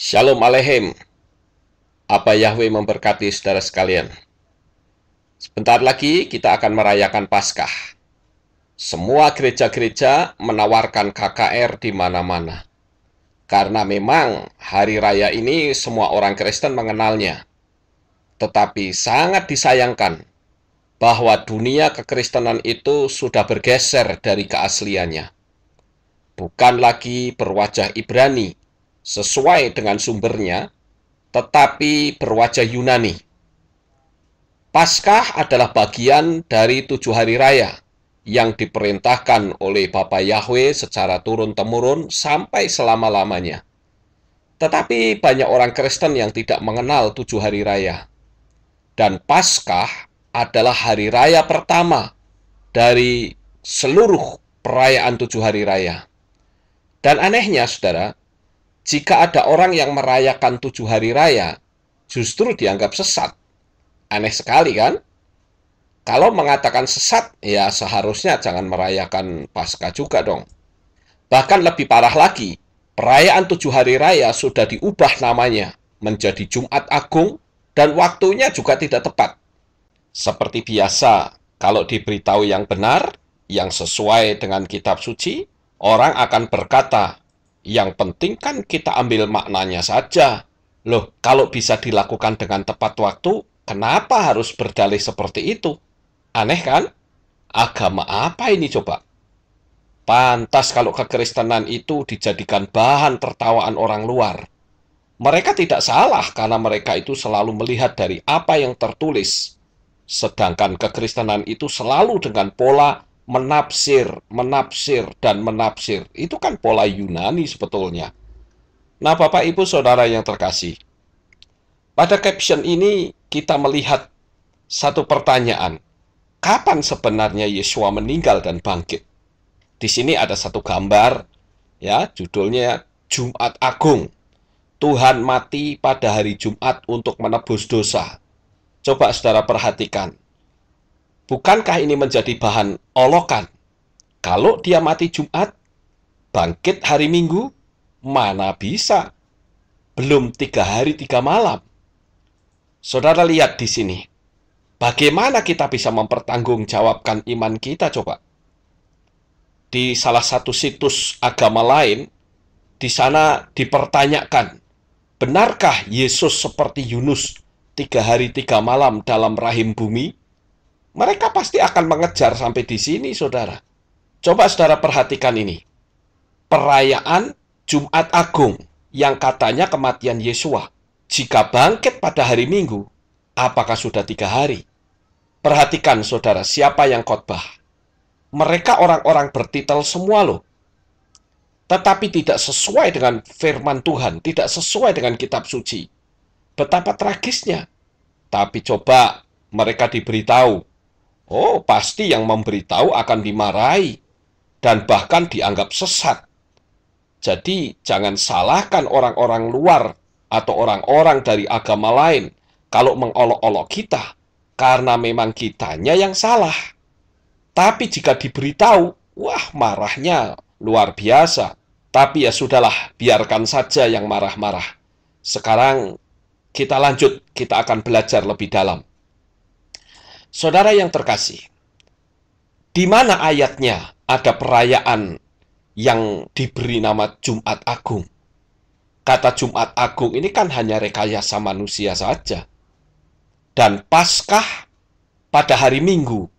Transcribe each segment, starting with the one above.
Shalom Aleichem. Apa Yahweh memberkati saudara sekalian. Sebentar lagi kita akan merayakan Paskah. Semua gereja-gereja menawarkan KKR di mana-mana. Karena memang hari raya ini semua orang Kristen mengenalnya. Tetapi sangat disayangkan bahwa dunia kekristenan itu sudah bergeser dari keasliannya. Bukan lagi berwajah Ibrani sesuai dengan sumbernya, tetapi berwajah Yunani. Paskah adalah bagian dari 7 hari raya yang diperintahkan oleh Bapa Yahweh secara turun-temurun sampai selama-lamanya. Tetapi banyak orang Kristen yang tidak mengenal 7 hari raya. Dan Paskah adalah hari raya pertama dari seluruh perayaan 7 hari raya. Dan anehnya, saudara, jika ada orang yang merayakan 7 hari raya, justru dianggap sesat. Aneh sekali kan? Kalau mengatakan sesat, ya seharusnya jangan merayakan Paskah juga dong. Bahkan lebih parah lagi, perayaan 7 hari raya sudah diubah namanya menjadi Jumat Agung dan waktunya juga tidak tepat. Seperti biasa, kalau diberitahu yang benar, yang sesuai dengan kitab suci, orang akan berkata, yang penting kan kita ambil maknanya saja. Loh, kalau bisa dilakukan dengan tepat waktu, kenapa harus berdalih seperti itu? Aneh kan? Agama apa ini coba? Pantas kalau kekristenan itu dijadikan bahan tertawaan orang luar. Mereka tidak salah karena mereka itu selalu melihat dari apa yang tertulis. Sedangkan kekristenan itu selalu dengan pola menafsir, dan menafsir. Itu kan pola Yunani sebetulnya. Nah, Bapak Ibu Saudara yang terkasih, pada caption ini kita melihat satu pertanyaan. Kapan sebenarnya Yesua meninggal dan bangkit? Di sini ada satu gambar, ya, judulnya Jumat Agung. Tuhan mati pada hari Jumat untuk menebus dosa. Coba saudara perhatikan. Bukankah ini menjadi bahan olokan? Kalau dia mati Jumat, bangkit hari Minggu, mana bisa? Belum 3 hari 3 malam. Saudara lihat di sini. Bagaimana kita bisa mempertanggungjawabkan iman kita coba? Di salah satu situs agama lain, di sana dipertanyakan, benarkah Yesus seperti Yunus 3 hari 3 malam dalam rahim bumi? Mereka pasti akan mengejar sampai di sini, saudara. Coba saudara perhatikan ini. Perayaan Jumat Agung yang katanya kematian Yesua. Jika bangkit pada hari Minggu, apakah sudah 3 hari? Perhatikan saudara, siapa yang khotbah. Mereka orang-orang bertitel semua loh. Tetapi tidak sesuai dengan firman Tuhan, tidak sesuai dengan kitab suci. Betapa tragisnya. Tapi coba mereka diberitahu, oh pasti yang memberitahu akan dimarahi dan bahkan dianggap sesat. Jadi jangan salahkan orang-orang luar atau orang-orang dari agama lain kalau mengolok-olok kita, karena memang kitanya yang salah. Tapi jika diberitahu, wah marahnya luar biasa. Tapi ya sudahlah, biarkan saja yang marah-marah. Sekarang kita lanjut, kita akan belajar lebih dalam. Saudara yang terkasih, di mana ayatnya ada perayaan yang diberi nama Jumat Agung? Kata Jumat Agung ini kan hanya rekayasa manusia saja. Dan Paskah pada hari Minggu,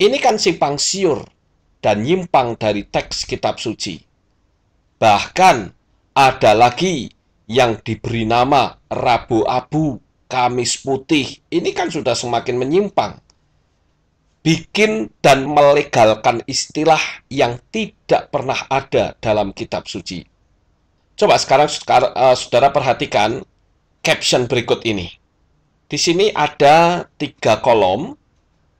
ini kan simpang siur dan nyimpang dari teks kitab suci. Bahkan ada lagi yang diberi nama Rabu Abu, Kamis Putih. Ini kan sudah semakin menyimpang. Bikin dan melegalkan istilah yang tidak pernah ada dalam kitab suci. Coba sekarang saudara perhatikan caption berikut ini. Di sini ada 3 kolom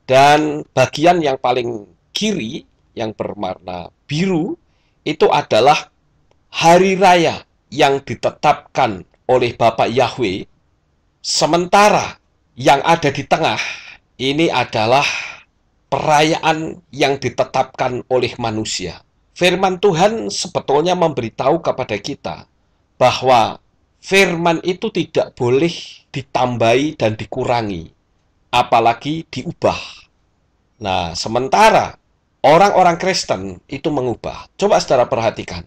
dan bagian yang paling kiri yang berwarna biru itu adalah hari raya yang ditetapkan oleh Bapak Yahweh. Sementara yang ada di tengah ini adalah perayaan yang ditetapkan oleh manusia. Firman Tuhan sebetulnya memberitahu kepada kita bahwa Firman itu tidak boleh ditambahi dan dikurangi, apalagi diubah. Nah, sementara orang-orang Kristen itu mengubah. Coba saudara perhatikan.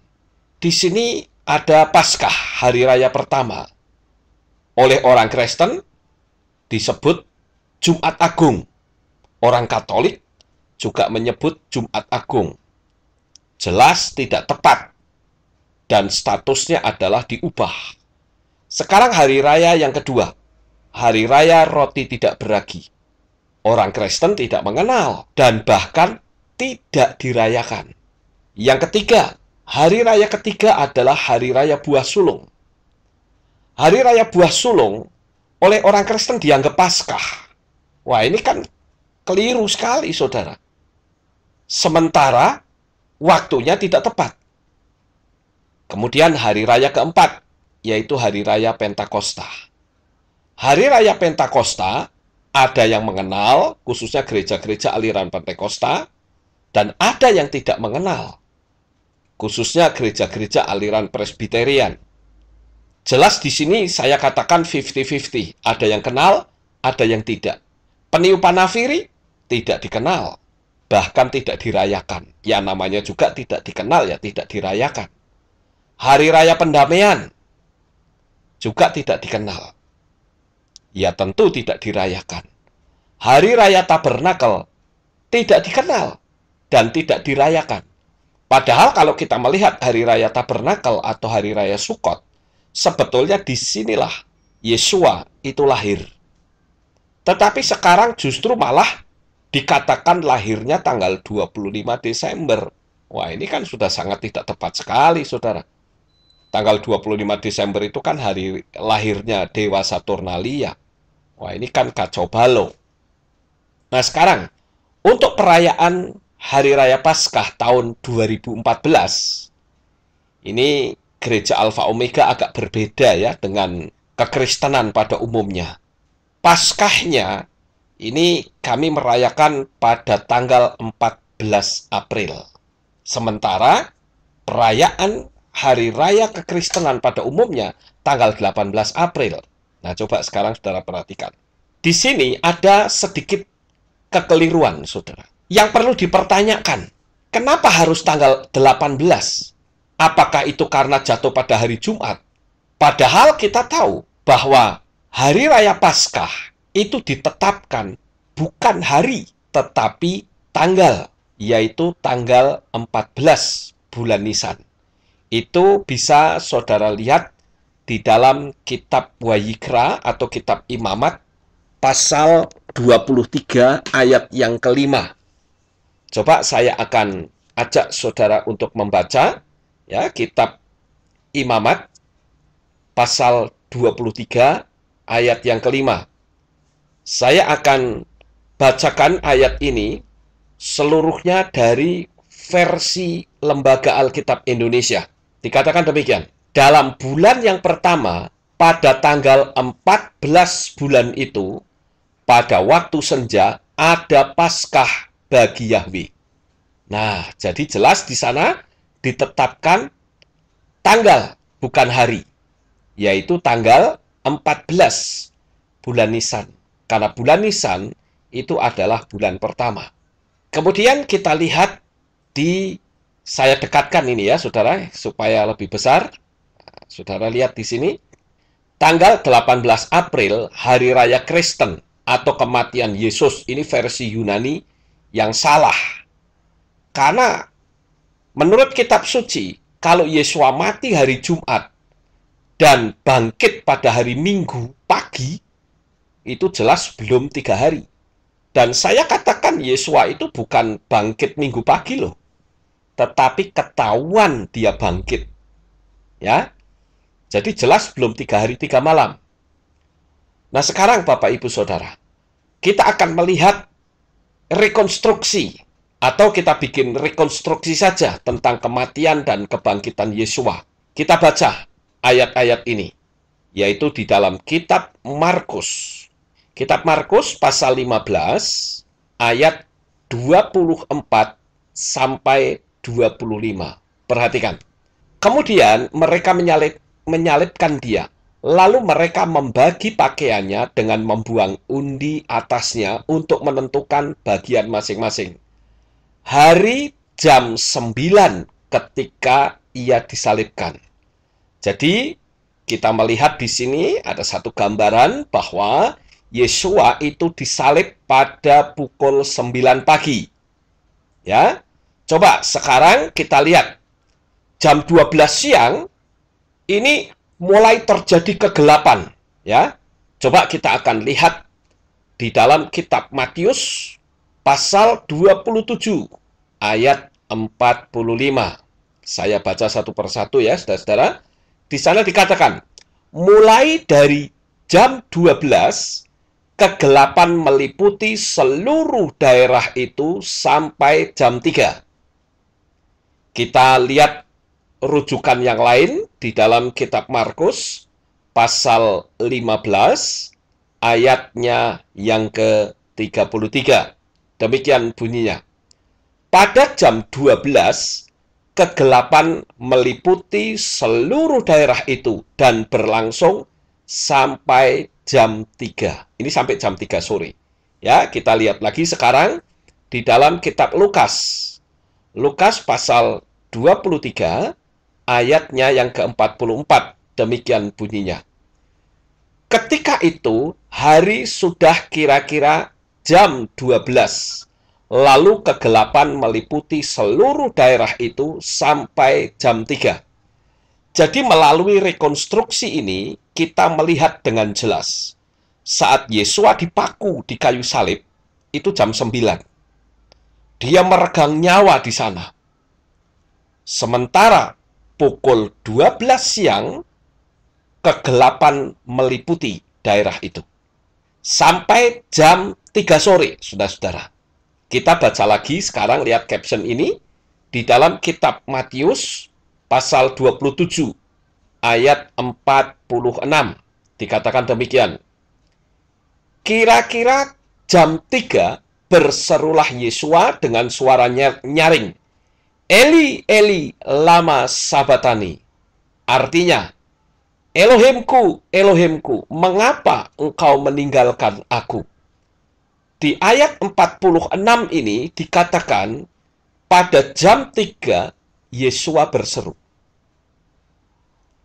Di sini ada Paskah, hari raya pertama. Oleh orang Kristen disebut Jumat Agung. Orang Katolik juga menyebut Jumat Agung. Jelas tidak tepat dan statusnya adalah diubah. Sekarang hari raya yang kedua, hari raya roti tidak beragi. Orang Kristen tidak mengenal dan bahkan tidak dirayakan. Yang ketiga, hari raya ketiga adalah hari raya buah sulung. Hari raya buah sulung oleh orang Kristen dianggap Paskah. Wah, ini kan keliru sekali, saudara. Sementara waktunya tidak tepat. Kemudian hari raya keempat, yaitu hari raya Pentakosta. Hari raya Pentakosta ada yang mengenal, khususnya gereja-gereja aliran Pentakosta, dan ada yang tidak mengenal, khususnya gereja-gereja aliran Presbyterian. Jelas di sini saya katakan 50-50, ada yang kenal, ada yang tidak. Peniupan nafiri tidak dikenal, bahkan tidak dirayakan. Ya namanya juga tidak dikenal, ya tidak dirayakan. Hari raya pendamaian juga tidak dikenal. Ya tentu tidak dirayakan. Hari raya tabernakel tidak dikenal dan tidak dirayakan. Padahal kalau kita melihat hari raya tabernakel atau hari raya Sukot, sebetulnya disinilah Yesua itu lahir. Tetapi sekarang justru malah dikatakan lahirnya tanggal 25 Desember. Wah, ini kan sudah sangat tidak tepat sekali, saudara. Tanggal 25 Desember itu kan hari lahirnya Dewa Saturnalia. Wah, ini kan kacau balau. Nah, sekarang, untuk perayaan Hari Raya Paskah tahun 2014, ini Gereja Alfa Omega agak berbeda ya dengan kekristenan pada umumnya. Paskahnya, ini kami merayakan pada tanggal 14 April. Sementara, perayaan Hari Raya Kekristenan pada umumnya tanggal 18 April. Nah, coba sekarang saudara perhatikan. Di sini ada sedikit kekeliruan, saudara. Yang perlu dipertanyakan, kenapa harus tanggal 18? Apakah itu karena jatuh pada hari Jumat? Padahal kita tahu bahwa Hari Raya Paskah itu ditetapkan bukan hari, tetapi tanggal, yaitu tanggal 14 bulan Nisan. Itu bisa saudara lihat di dalam kitab Wayikra atau kitab Imamat pasal 23 ayat yang kelima. Coba saya akan ajak saudara untuk membaca ya kitab Imamat pasal 23 ayat yang kelima. Saya akan bacakan ayat ini seluruhnya dari versi Lembaga Alkitab Indonesia. Dikatakan demikian, dalam bulan yang pertama, pada tanggal 14 bulan itu, pada waktu senja, ada Paskah bagi Yahweh. Nah, jadi jelas di sana ditetapkan tanggal, bukan hari, yaitu tanggal 14 bulan Nisan. Karena bulan Nisan itu adalah bulan pertama. Kemudian kita lihat saya dekatkan ini ya, saudara, supaya lebih besar. Saudara lihat di sini, tanggal 18 April, Hari Raya Kristen atau kematian Yesus. Ini versi Yunani yang salah. Karena menurut kitab suci, kalau Yesua mati hari Jumat dan bangkit pada hari Minggu pagi, itu jelas belum 3 hari. Dan saya katakan Yesua itu bukan bangkit Minggu pagi loh, tetapi ketahuan dia bangkit. Ya, jadi jelas belum 3 hari 3 malam. Nah sekarang Bapak Ibu Saudara, kita akan melihat rekonstruksi, atau kita bikin rekonstruksi saja tentang kematian dan kebangkitan Yesua. Kita baca ayat-ayat ini, yaitu di dalam kitab Markus. Kitab Markus pasal 15 ayat 24 sampai 25. Perhatikan. Kemudian mereka menyalibkan dia, Lalu mereka membagi pakaiannya dengan membuang undi atasnya untuk menentukan bagian masing-masing. Hari jam 9 ketika ia disalibkan. Jadi, kita melihat di sini ada satu gambaran bahwa Yesua itu disalib pada pukul 9 pagi. Ya. Coba sekarang kita lihat jam 12 siang ini mulai terjadi kegelapan, ya. Coba kita akan lihat di dalam kitab Matius pasal 27 ayat 45. Saya baca satu persatu ya, saudara-saudara. Di sana dikatakan, mulai dari jam 12, kegelapan meliputi seluruh daerah itu sampai jam 3. Kita lihat rujukan yang lain di dalam kitab Markus pasal 15 ayatnya yang ke-33. Demikian bunyinya. Pada jam 12, kegelapan meliputi seluruh daerah itu dan berlangsung sampai jam 3. Ini sampai jam 3 sore. Ya, kita lihat lagi sekarang di dalam kitab Lukas. Lukas pasal 23 ayatnya yang ke-44. Demikian bunyinya. Ketika itu, hari sudah kira-kira jam 12. Lalu kegelapan meliputi seluruh daerah itu sampai jam 3. Jadi melalui rekonstruksi ini, kita melihat dengan jelas. Saat Yesua dipaku di kayu salib, itu jam 9. Dia meregang nyawa di sana. Sementara pukul 12 siang, kegelapan meliputi daerah itu. Sampai jam 3 sore, saudara-saudara. Kita baca lagi sekarang, lihat caption ini. Di dalam kitab Matius, pasal 27, ayat 46. Dikatakan demikian. Kira-kira jam 3, berserulah Yesua dengan suaranya nyaring. Eli, Eli, lama sabatani. Artinya, Elohimku, Elohimku, mengapa engkau meninggalkan aku? Di ayat 46 ini dikatakan, pada jam 3, Yesua berseru.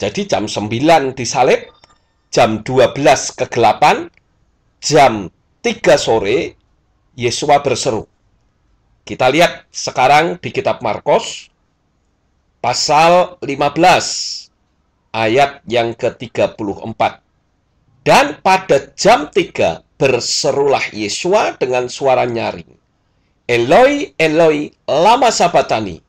Jadi jam 9 disalib, jam 12 kegelapan, jam 3 sore, Yesua berseru. Kita lihat sekarang di kitab Markus, pasal 15, ayat yang ke-34. Dan pada jam 3 berserulah Yesua dengan suara nyaring. Eloi, Eloi, lama sabatani.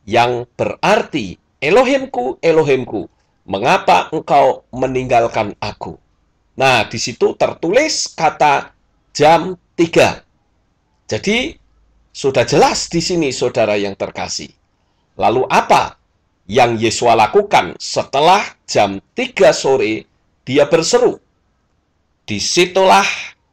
Yang berarti, Elohimku, Elohimku, mengapa engkau meninggalkan aku? Nah, di situ tertulis kata jam 3. Jadi, sudah jelas di sini saudara yang terkasih. Lalu apa yang Yesua lakukan setelah jam 3 sore dia berseru? Disitulah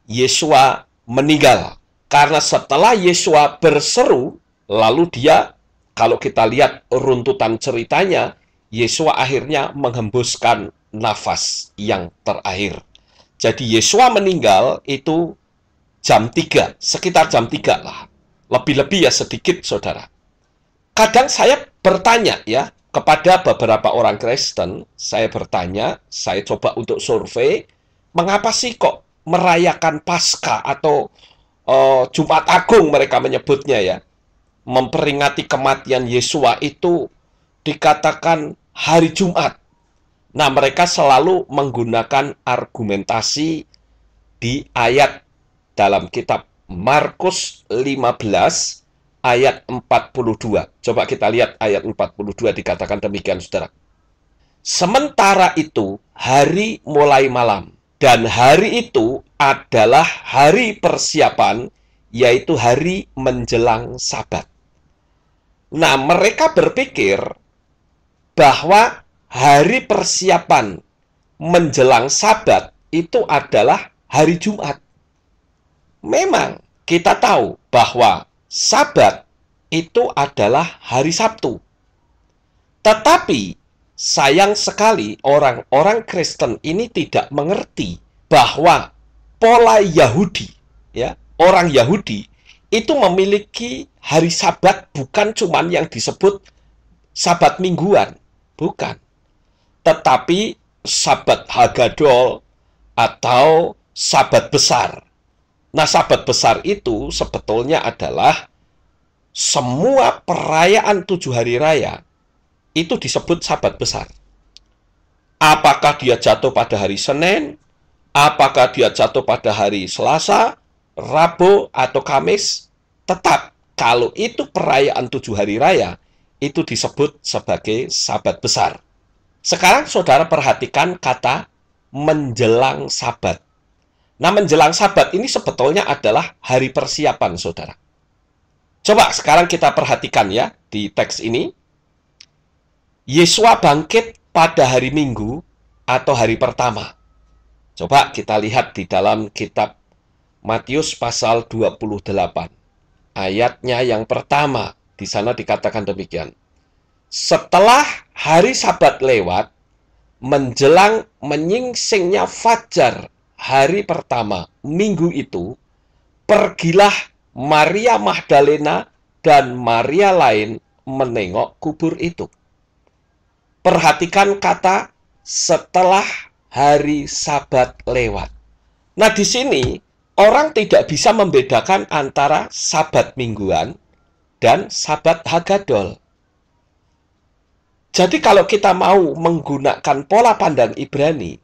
Yesua meninggal. Karena setelah Yesua berseru, lalu dia, kalau kita lihat runtutan ceritanya, Yesua akhirnya menghembuskan nafas yang terakhir. Jadi Yesua meninggal itu jam 3, sekitar jam 3 lah. Lebih-lebih ya sedikit, saudara. Kadang saya bertanya ya, kepada beberapa orang Kristen, saya bertanya, saya coba untuk survei, mengapa sih kok merayakan Paskah atau Jumat Agung mereka menyebutnya ya, memperingati kematian Yesua itu dikatakan hari Jumat. Nah, mereka selalu menggunakan argumentasi di ayat dalam kitab Markus 15 ayat 42. Coba kita lihat ayat 42 dikatakan demikian, saudara. Sementara itu, hari mulai malam. Dan hari itu adalah hari persiapan, yaitu hari menjelang Sabat. Nah, mereka berpikir bahwa hari persiapan menjelang Sabat itu adalah hari Jumat. Memang kita tahu bahwa Sabat itu adalah hari Sabtu. Tetapi sayang sekali orang-orang Kristen ini tidak mengerti bahwa pola Yahudi, ya, orang Yahudi itu memiliki hari Sabat bukan cuman yang disebut Sabat mingguan, bukan. Tetapi Sabat Hagadol atau Sabat besar. Nah, Sabat besar itu sebetulnya adalah semua perayaan 7 hari raya itu disebut Sabat besar. Apakah dia jatuh pada hari Senin, apakah dia jatuh pada hari Selasa, Rabu, atau Kamis, tetap kalau itu perayaan 7 hari raya, itu disebut sebagai Sabat besar. Sekarang saudara perhatikan kata menjelang Sabat. Nah, menjelang Sabat ini sebetulnya adalah hari persiapan, saudara. Coba sekarang kita perhatikan ya di teks ini. Yesua bangkit pada hari Minggu atau hari pertama. Coba kita lihat di dalam kitab Matius pasal 28. Ayatnya yang pertama, di sana dikatakan demikian. Setelah hari Sabat lewat, menjelang menyingsingnya fajar hari pertama minggu itu, pergilah Maria Magdalena dan Maria lain menengok kubur itu. Perhatikan kata setelah hari Sabat lewat. Nah, di sini orang tidak bisa membedakan antara Sabat mingguan dan Sabat Hagadol. Jadi kalau kita mau menggunakan pola pandang Ibrani,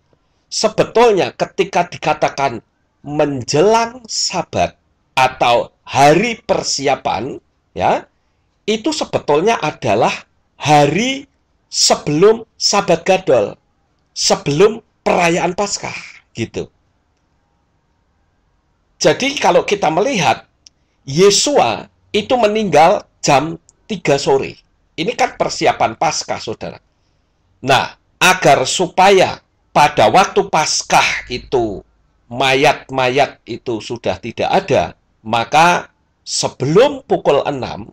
sebetulnya ketika dikatakan menjelang Sabat atau hari persiapan, ya, itu sebetulnya adalah hari sebelum Sabat Gadol, sebelum perayaan Paskah, gitu. Jadi kalau kita melihat Yesua itu meninggal jam 3 sore. Ini kan persiapan Paskah, saudara. Nah, agar supaya pada waktu Paskah itu mayat-mayat itu sudah tidak ada, maka sebelum pukul 6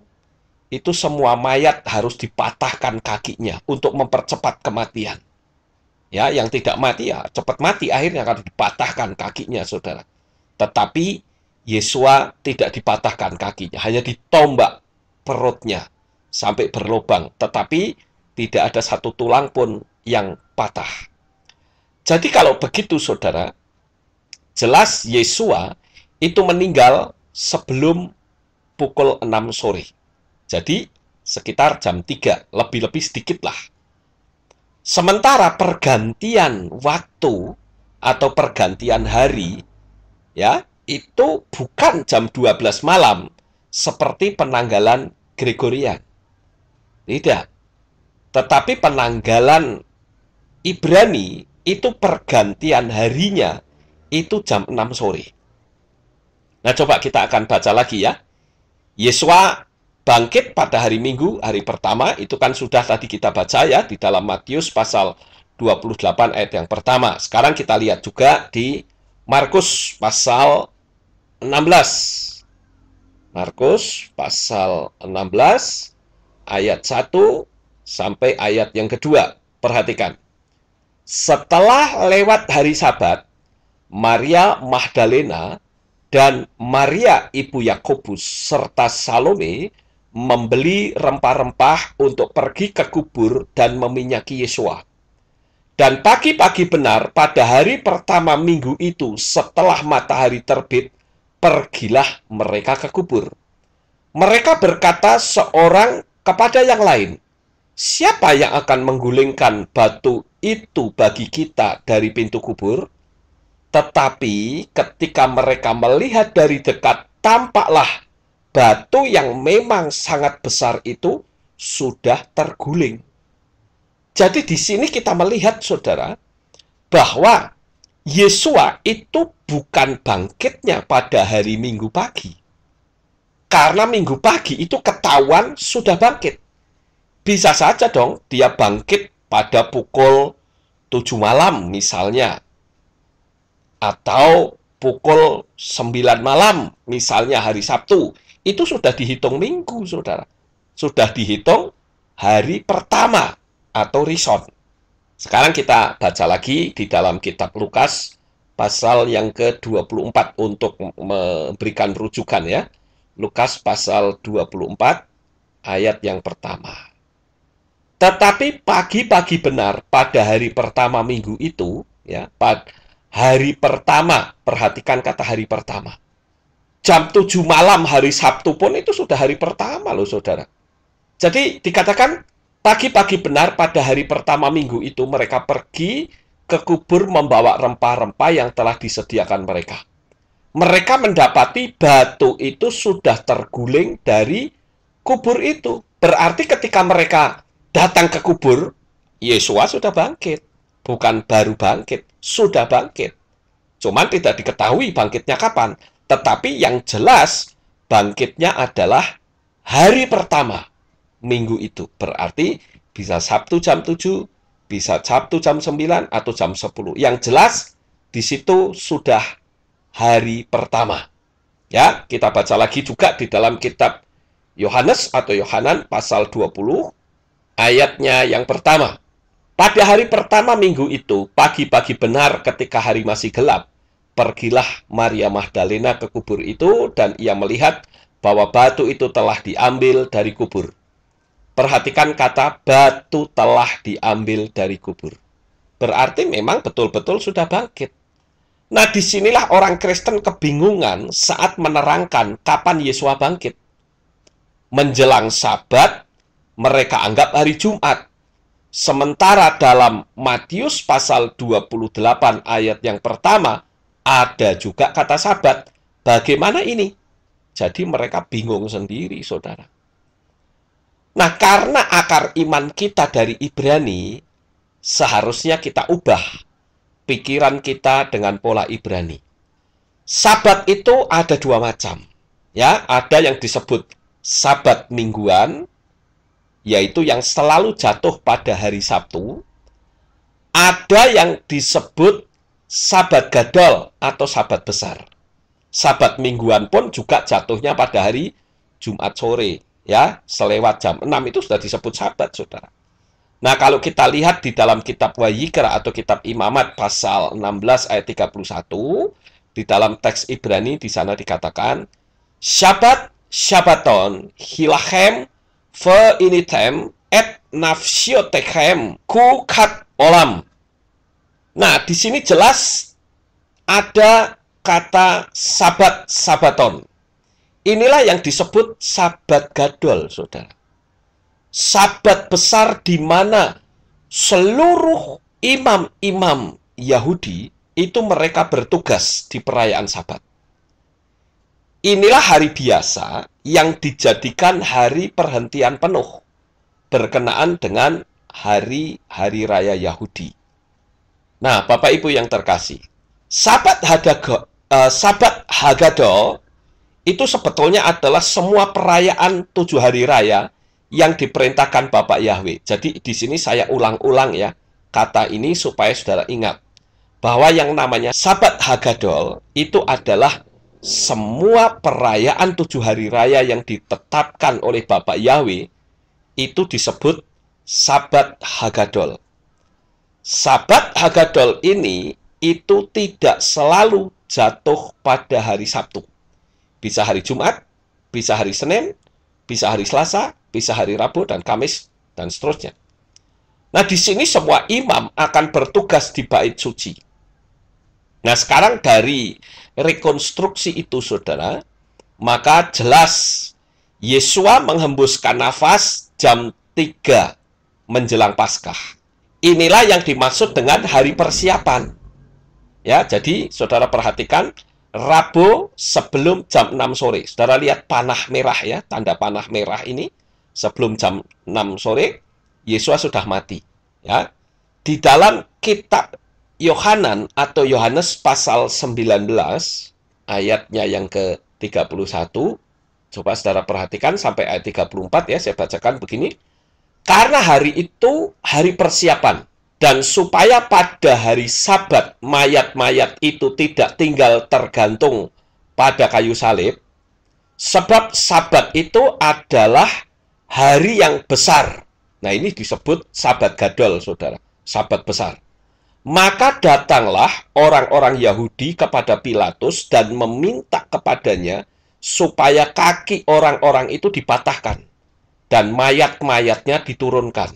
itu semua mayat harus dipatahkan kakinya untuk mempercepat kematian. Ya, yang tidak mati ya cepat mati, akhirnya akan dipatahkan kakinya, saudara. Tetapi Yesua tidak dipatahkan kakinya, hanya ditombak perutnya sampai berlubang, tetapi tidak ada satu tulang pun yang patah. Jadi kalau begitu, saudara, jelas Yesua itu meninggal sebelum pukul 6 sore. Jadi sekitar jam 3, lebih-lebih sedikit lah. Sementara pergantian waktu atau pergantian hari, ya, itu bukan jam 12 malam seperti penanggalan Gregorian. Tidak. Tetapi penanggalan Ibrani itu pergantian harinya itu jam 6 sore. Nah, coba kita akan baca lagi ya. Yesua bangkit pada hari Minggu, hari pertama, itu kan sudah tadi kita baca ya di dalam Matius pasal 28 ayat yang pertama. Sekarang kita lihat juga di Markus pasal 16. Markus pasal 16 ayat 1 sampai ayat yang kedua. Perhatikan. Setelah lewat hari Sabat, Maria Magdalena dan Maria ibu Yakobus serta Salome membeli rempah-rempah untuk pergi ke kubur dan meminyaki Yesua. Dan pagi-pagi benar pada hari pertama minggu itu setelah matahari terbit, pergilah mereka ke kubur. Mereka berkata seorang kepada yang lain, siapa yang akan menggulingkan batu itu bagi kita dari pintu kubur? Tetapi ketika mereka melihat dari dekat, tampaklah batu yang memang sangat besar itu sudah terguling. Jadi di sini kita melihat, saudara, bahwa Yesua itu bukan bangkitnya pada hari Minggu pagi. Karena Minggu pagi itu ketahuan sudah bangkit. Bisa saja dong dia bangkit pada pukul 7 malam misalnya. Atau pukul 9 malam misalnya hari Sabtu. Itu sudah dihitung Minggu, saudara. Sudah dihitung hari pertama atau rison. Sekarang kita baca lagi di dalam kitab Lukas pasal yang ke-24 untuk memberikan rujukan ya. Lukas pasal 24 ayat yang pertama. Tetapi pagi-pagi benar pada hari pertama minggu itu, ya, pada hari pertama, perhatikan kata hari pertama. Jam 7 malam hari Sabtu pun itu sudah hari pertama loh, saudara. Jadi dikatakan pagi-pagi benar pada hari pertama minggu itu mereka pergi ke kubur membawa rempah-rempah yang telah disediakan mereka. Mereka mendapati batu itu sudah terguling dari kubur itu. Berarti ketika mereka datang ke kubur, Yesus sudah bangkit. Bukan baru bangkit, sudah bangkit. Cuman tidak diketahui bangkitnya kapan. Tetapi yang jelas, bangkitnya adalah hari pertama minggu itu. Berarti bisa Sabtu jam 7, bisa Sabtu jam 9, atau jam 10. Yang jelas, di situ sudah hari pertama. Ya, kita baca lagi juga di dalam kitab Yohanes atau Yohanan pasal 20, ayatnya yang pertama. Pada hari pertama minggu itu, pagi-pagi benar ketika hari masih gelap, pergilah Maria Magdalena ke kubur itu dan ia melihat bahwa batu itu telah diambil dari kubur. Perhatikan kata batu telah diambil dari kubur. Berarti memang betul-betul sudah bangkit. Nah, disinilah orang Kristen kebingungan saat menerangkan kapan Yesus bangkit. Menjelang Sabat, mereka anggap hari Jumat. Sementara dalam Matius pasal 28 ayat yang pertama, ada juga kata Sabat. Bagaimana ini? Jadi mereka bingung sendiri, saudara. Nah, karena akar iman kita dari Ibrani, seharusnya kita ubah pikiran kita dengan pola Ibrani. Sabat itu ada dua macam. Ya, ada yang disebut Sabat mingguan, yaitu yang selalu jatuh pada hari Sabtu. Ada yang disebut Sabat gadol atau Sabat besar. Sabat mingguan pun juga jatuhnya pada hari Jumat sore, ya, selewat jam 6 itu sudah disebut Sabat, saudara. Nah, kalau kita lihat di dalam kitab Wayikra atau kitab Imamat pasal 16 ayat 31, di dalam teks Ibrani di sana dikatakan, Syabat Syabaton hilachem veinitem et nafsiotechem kukat olam. Nah, di sini jelas ada kata Sabat Sabaton. Inilah yang disebut Sabat gadol, saudara. Sabat besar di mana seluruh imam-imam Yahudi itu mereka bertugas di perayaan Sabat. Inilah hari biasa yang dijadikan hari perhentian penuh berkenaan dengan hari-hari raya Yahudi. Nah, Bapak Ibu yang terkasih, Sabat Hagadol itu sebetulnya adalah semua perayaan 7 hari raya yang diperintahkan Bapak Yahweh. Jadi di sini saya ulang-ulang ya kata ini supaya saudara ingat bahwa yang namanya Sabat Hagadol itu adalah semua perayaan 7 hari raya yang ditetapkan oleh Bapak Yahweh itu disebut Sabat Hagadol. Sabat Hagadol ini itu tidak selalu jatuh pada hari Sabtu. Bisa hari Jumat, bisa hari Senin, bisa hari Selasa, bisa hari Rabu dan Kamis, dan seterusnya. Nah, di sini semua imam akan bertugas di bait suci. Nah, sekarang dari rekonstruksi itu, saudara, maka jelas Yesua menghembuskan nafas jam 3 menjelang Paskah. Inilah yang dimaksud dengan hari persiapan. Ya, jadi saudara perhatikan, Rabu sebelum jam 6 sore. Saudara lihat panah merah ya, tanda panah merah ini. Sebelum jam 6 sore, Yesus sudah mati. Ya. Di dalam kitab Yohanan atau Yohanes pasal 19, ayatnya yang ke-31, coba saudara perhatikan sampai ayat 34 ya, saya bacakan begini. Karena hari itu hari persiapan, dan supaya pada hari Sabat mayat-mayat itu tidak tinggal tergantung pada kayu salib, sebab Sabat itu adalah hari yang besar. Nah, ini disebut Sabat gadol, saudara. Sabat besar. Maka datanglah orang-orang Yahudi kepada Pilatus dan meminta kepadanya supaya kaki orang-orang itu dipatahkan dan mayat-mayatnya diturunkan.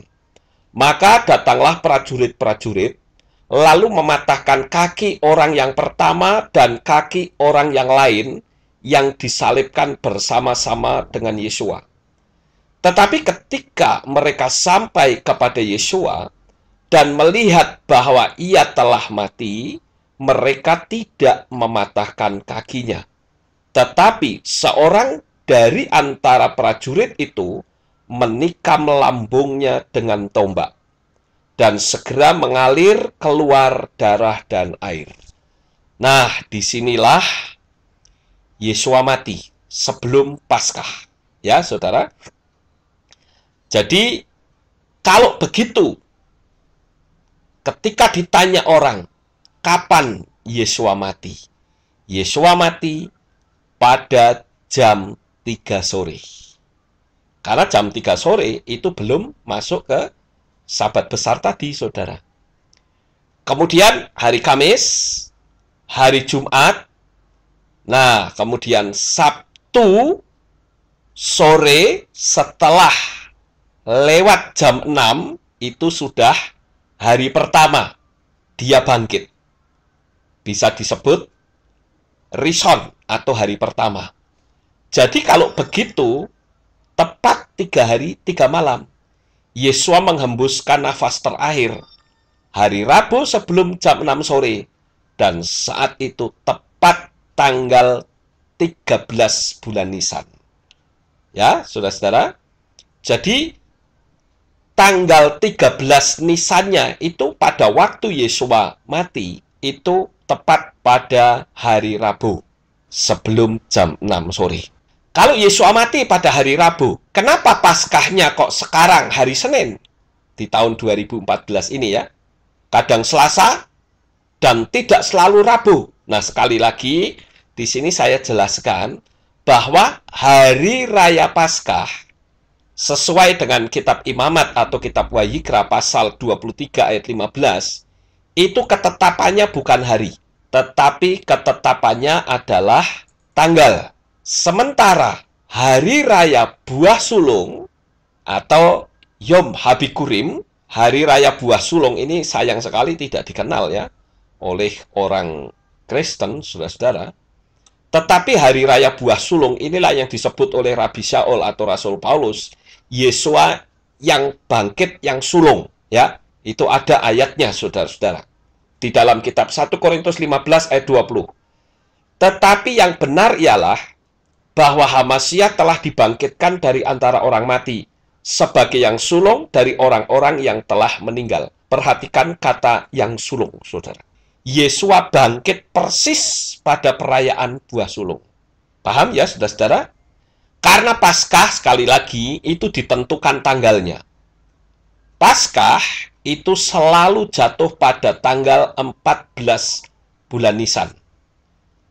Maka datanglah prajurit-prajurit, lalu mematahkan kaki orang yang pertama dan kaki orang yang lain yang disalibkan bersama-sama dengan Yesua. Tetapi ketika mereka sampai kepada Yesua dan melihat bahwa ia telah mati, mereka tidak mematahkan kakinya. Tetapi seorang dari antara prajurit itu menikam lambungnya dengan tombak, dan segera mengalir keluar darah dan air. Nah, disinilah Yesua mati sebelum Paskah. Ya, saudara. Jadi, kalau begitu, ketika ditanya orang, kapan Yesua mati? Yesua mati pada jam 3 sore. Karena jam 3 sore itu belum masuk ke Sabat besar tadi, saudara. Kemudian hari Kamis, hari Jumat, nah kemudian Sabtu sore setelah lewat jam 6, itu sudah hari pertama dia bangkit. Bisa disebut Rison atau hari pertama. Jadi kalau begitu, tepat 3 hari 3 malam, Yesua menghembuskan nafas terakhir hari Rabu sebelum jam 6 sore. Dan saat itu tepat tanggal 13 bulan Nisan. Ya, saudara-saudara. Jadi, tanggal 13 Nisannya itu pada waktu Yesua mati, itu tepat pada hari Rabu sebelum jam 6 sore. Kalau Yesua mati pada hari Rabu, kenapa Paskahnya kok sekarang hari Senin? Di tahun 2014 ini ya. Kadang Selasa dan tidak selalu Rabu. Nah, sekali lagi di sini saya jelaskan bahwa hari raya Paskah sesuai dengan kitab Imamat atau kitab Wayikra pasal 23 ayat 15, itu ketetapannya bukan hari, tetapi ketetapannya adalah tanggal. Sementara hari raya buah sulung atau Yom Habikurim, hari raya buah sulung ini sayang sekali tidak dikenal ya oleh orang Kristen, saudara-saudara. Tetapi hari raya buah sulung inilah yang disebut oleh Rabi Shaul atau Rasul Paulus, Yesua yang bangkit yang sulung, ya. Itu ada ayatnya, saudara-saudara. Di dalam kitab 1 Korintus 15 ayat 20. Tetapi yang benar ialah bahwa Hamasiah telah dibangkitkan dari antara orang mati sebagai yang sulung dari orang-orang yang telah meninggal. Perhatikan kata yang sulung, saudara. Yesua bangkit persis pada perayaan buah sulung. Paham ya, saudara-saudara? Karena Paskah, sekali lagi, itu ditentukan tanggalnya. Paskah itu selalu jatuh pada tanggal 14 bulan Nisan.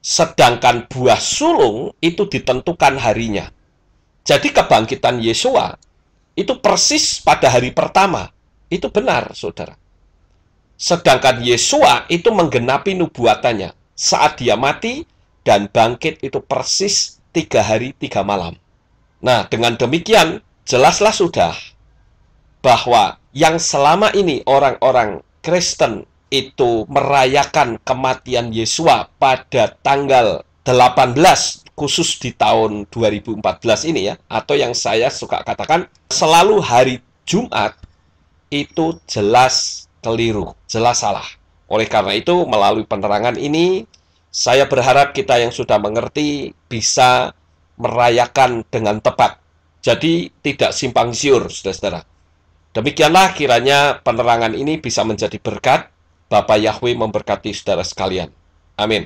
Sedangkan buah sulung itu ditentukan harinya. Jadi kebangkitan Yesua itu persis pada hari pertama. Itu benar, saudara. Sedangkan Yesua itu menggenapi nubuatannya saat dia mati dan bangkit itu persis 3 hari 3 malam. Nah, dengan demikian jelaslah sudah bahwa yang selama ini orang-orang Kristen itu merayakan kematian Yesua pada tanggal 18, khusus di tahun 2014 ini ya, atau yang saya suka katakan selalu hari Jumat, itu jelas keliru, jelas salah. Oleh karena itu, melalui penerangan ini, saya berharap kita yang sudah mengerti bisa merayakan dengan tepat. Jadi tidak simpang siur, saudara-saudara. Demikianlah kiranya penerangan ini bisa menjadi berkat. Bapa Yahweh memberkati saudara sekalian. Amin.